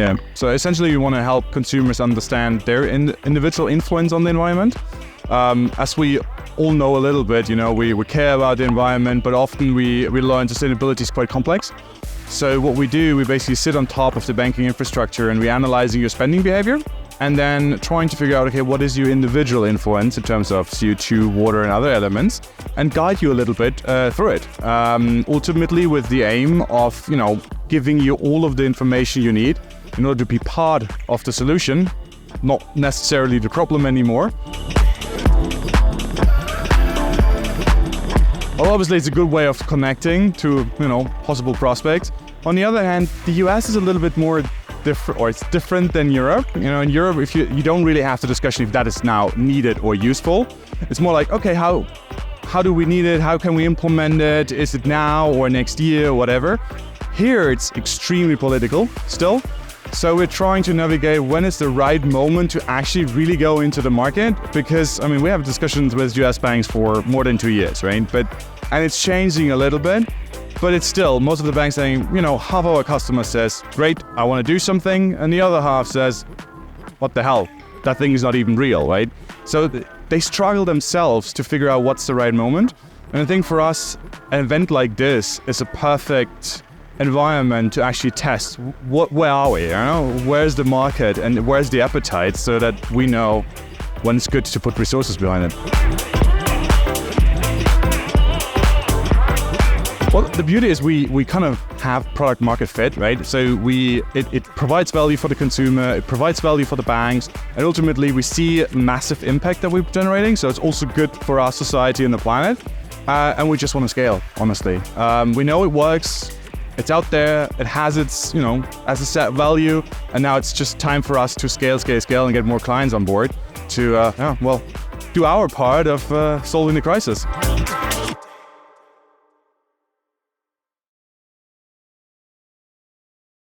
Yeah. So essentially, we want to help consumers understand their individual influence on the environment. As we all know a little bit, we care about the environment, but often we learn sustainability is quite complex. So what we do, we basically sit on top of the banking infrastructure and we're analyzing your spending behavior and then trying to figure out, okay, what is your individual influence in terms of CO2, water, and other elements, and guide you a little bit through it. Ultimately with the aim of, giving you all of the information you need in order to be part of the solution, not necessarily the problem anymore. Well, obviously, it's a good way of connecting to, possible prospects. On the other hand, the US is a little bit more different, or it's different than Europe. In Europe, if you don't really have the discussion if that is now needed or useful. It's more like, okay, how do we need it? How can we implement it? Is it now or next year or whatever? Here, it's extremely political still. So we're trying to navigate when is the right moment to actually really go into the market, because we have discussions with US banks for more than 2 years, right? And it's changing a little bit, but it's still most of the banks saying, half of our customers says, great, I want to do something, and the other half says, what the hell? That thing is not even real, right? So they struggle themselves to figure out what's the right moment. And I think for us, an event like this is a perfect environment to actually test where are we, where's the market and where's the appetite, so that we know when it's good to put resources behind it. Well, the beauty is we kind of have product market fit, right? So it provides value for the consumer, it provides value for the banks, and ultimately we see massive impact that we're generating. So it's also good for our society and the planet, and we just want to scale, honestly. We know it works. It's out there, it has its, as a set value, and now it's just time for us to scale and get more clients on board to, do our part of solving the crisis.